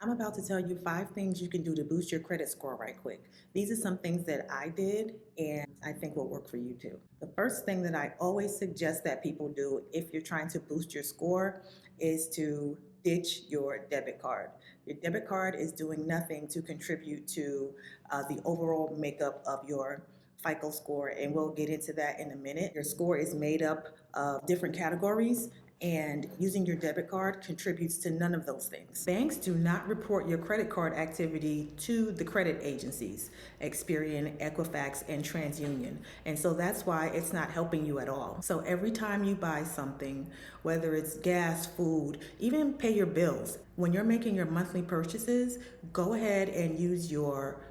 I'm about to tell you 5 things you can do to boost your credit score right quick. These are some things that I did and I think will work for you too. The first thing that I always suggest that people do if you're trying to boost your score is to ditch your debit card. Your debit card is doing nothing to contribute to the overall makeup of your FICO score, and we'll get into that in a minute. Your score is made up of different categories, and using your debit card contributes to none of those things. Banks do not report your credit card activity to the credit agencies, Experian, Equifax, and TransUnion. And so that's why it's not helping you at all. So every time you buy something, whether it's gas, food, even pay your bills, when you're making your monthly purchases, go ahead and use your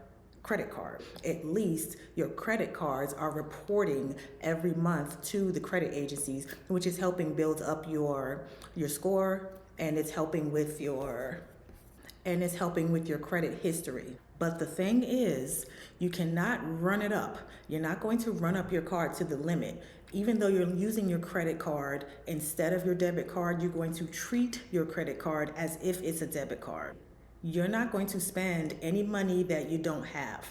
credit card. At least your credit cards are reporting every month to the credit agencies, which is helping build up your score, and it's helping with your credit history. But the thing is, you cannot run it up. You're not going to run up your card to the limit. Even though you're using your credit card instead of your debit card, you're going to treat your credit card as if it's a debit card. You're not going to spend any money that you don't have.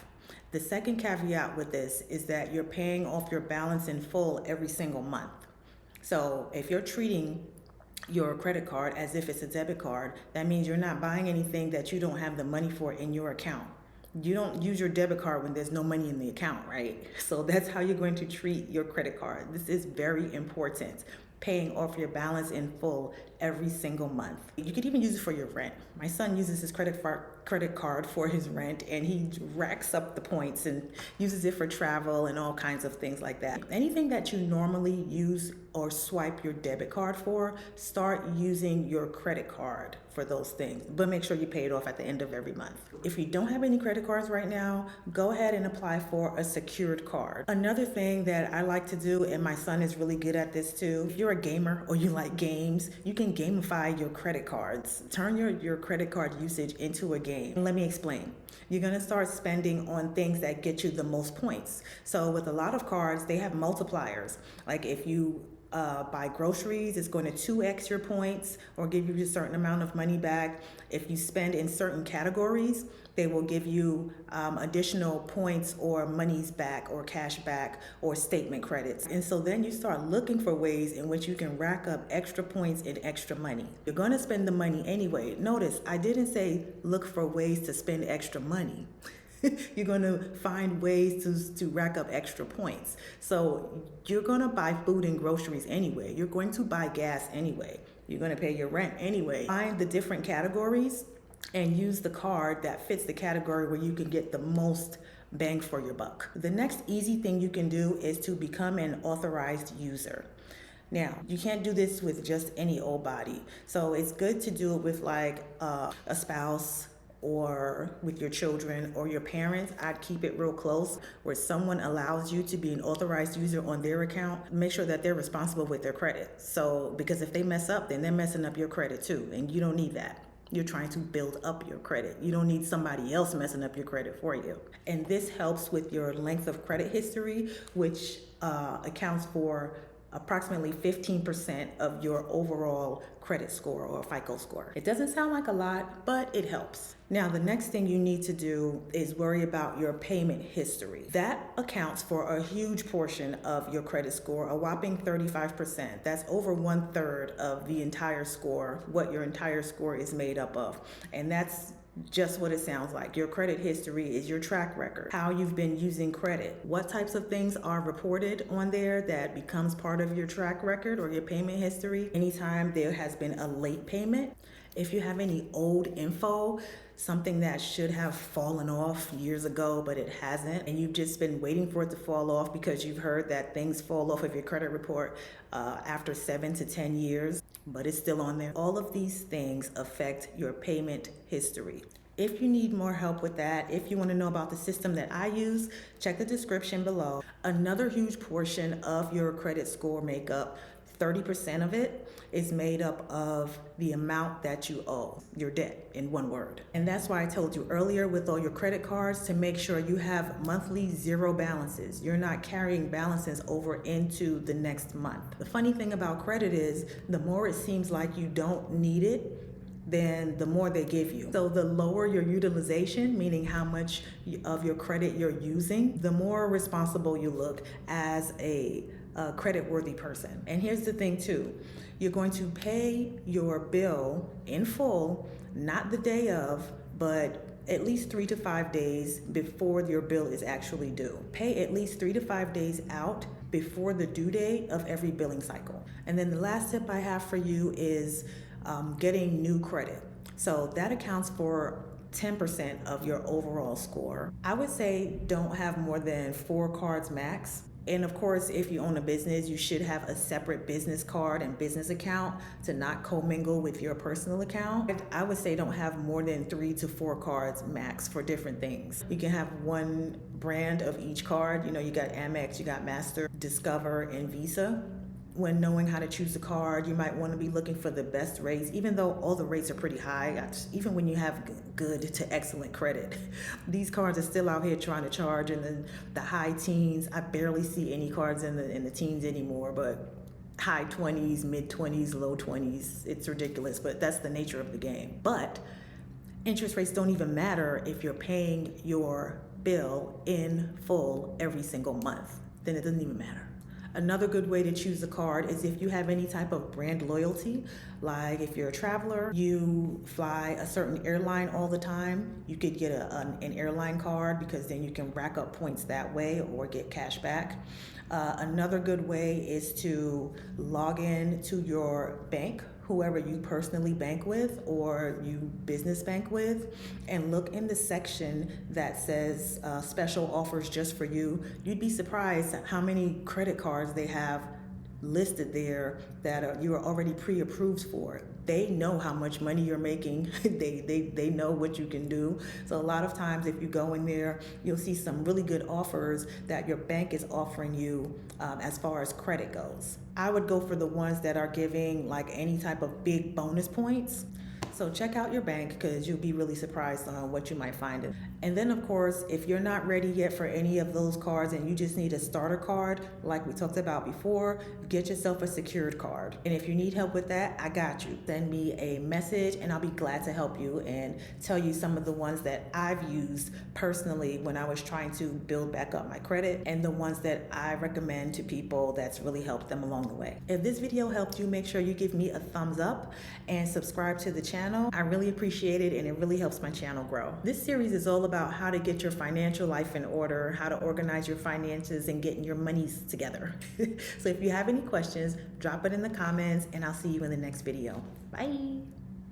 The second caveat with this is that you're paying off your balance in full every single month. So if you're treating your credit card as if it's a debit card, that means you're not buying anything that you don't have the money for in your account. You don't use your debit card when there's no money in the account, right? So that's how you're going to treat your credit card. This is very important. Paying off your balance in full every single month. You could even use it for your rent. My son uses his credit card for his rent, and he racks up the points and uses it for travel and all kinds of things like that. Anything that you normally use or swipe your debit card for, start using your credit card for those things, but make sure you pay it off at the end of every month. If you don't have any credit cards right now, go ahead and apply for a secured card. Another thing that I like to do, and my son is really good at this too, if you're a gamer or you like games, you can gamify your credit cards. Turn your credit card usage into a game. Let me explain. You're gonna start spending on things that get you the most points. So with a lot of cards, they have multipliers. Like if you buy groceries, it's going to 2x your points or give you a certain amount of money back. If you spend in certain categories, they will give you additional points or monies back or cash back or statement credits. And so then you start looking for ways in which you can rack up extra points and extra money. You're going to spend the money anyway. Notice I didn't say look for ways to spend extra money. You're going to find ways to rack up extra points. So you're going to buy food and groceries anyway. You're going to buy gas anyway. You're going to pay your rent anyway. Find the different categories and use the card that fits the category where you can get the most bang for your buck. The next easy thing you can do is to become an authorized user. Now, you can't do this with just any old body. So it's good to do it with like a spouse, or with your children or your parents. I'd keep it real close where someone allows you to be an authorized user on their account. Make sure that they're responsible with their credit. So because if they mess up, then they're messing up your credit too, and you don't need that. You're trying to build up your credit. You don't need somebody else messing up your credit for you. And this helps with your length of credit history, which accounts for approximately 15% of your overall credit score or FICO score. It doesn't sound like a lot, but it helps. Now, the next thing you need to do is worry about your payment history. That accounts for a huge portion of your credit score, a whopping 35%. That's over 1/3 of the entire score, what your entire score is made up of. And that's just what it sounds like. Your credit history is your track record, how you've been using credit, what types of things are reported on there that becomes part of your track record or your payment history. Anytime there has been a late payment, if you have any old info, something that should have fallen off years ago but it hasn't, and you've just been waiting for it to fall off because you've heard that things fall off of your credit report after 7 to 10 years, but it's still on there. All of these things affect your payment history. If you need more help with that, if you want to know about the system that I use, check the description below. Another huge portion of your credit score makeup, 30% of it, is made up of the amount that you owe, your debt, in one word. And that's why I told you earlier with all your credit cards to make sure you have monthly zero balances. You're not carrying balances over into the next month. The funny thing about credit is the more it seems like you don't need it, then the more they give you. So the lower your utilization, meaning how much of your credit you're using, the more responsible you look as a credit-worthy person. And here's the thing too, you're going to pay your bill in full, not the day of, but at least 3 to 5 days before your bill is actually due. Pay at least 3 to 5 days out before the due date of every billing cycle. And then the last tip I have for you is getting new credit. So that accounts for 10% of your overall score. I would say don't have more than 4 cards max. And of course, if you own a business, you should have a separate business card and business account to not commingle with your personal account. I would say don't have more than 3 to 4 cards max for different things. You can have one brand of each card. You know, you got Amex, you got Master, Discover, and Visa. When knowing how to choose a card, you might want to be looking for the best rates, even though all the rates are pretty high. Even when you have good to excellent credit, these cards are still out here trying to charge in the high teens. I barely see any cards in the teens anymore, but high 20s, mid 20s, low 20s. It's ridiculous, but that's the nature of the game. But interest rates don't even matter if you're paying your bill in full every single month. Then it doesn't even matter. Another good way to choose a card is if you have any type of brand loyalty, like if you're a traveler, you fly a certain airline all the time, you could get an airline card because then you can rack up points that way or get cash back. Another good way is to log in to your bank, whoever you personally bank with or you business bank with, and look in the section that says special offers just for you. You'd be surprised at how many credit cards they have listed there that you are already pre-approved for. They know how much money you're making. they know what you can do. So a lot of times if you go in there, you'll see some really good offers that your bank is offering you as far as credit goes. I would go for the ones that are giving like any type of big bonus points. So check out your bank because you'll be really surprised on what you might find. And then of course, if you're not ready yet for any of those cards and you just need a starter card, like we talked about before, get yourself a secured card. And if you need help with that, I got you. Send me a message and I'll be glad to help you and tell you some of the ones that I've used personally when I was trying to build back up my credit and the ones that I recommend to people that's really helped them along the way. If this video helped you, make sure you give me a thumbs up and subscribe to the channel. I really appreciate it and it really helps my channel grow. This series is all about how to get your financial life in order, how to organize your finances and getting your monies together. So if you have any questions, drop it in the comments and I'll see you in the next video. Bye.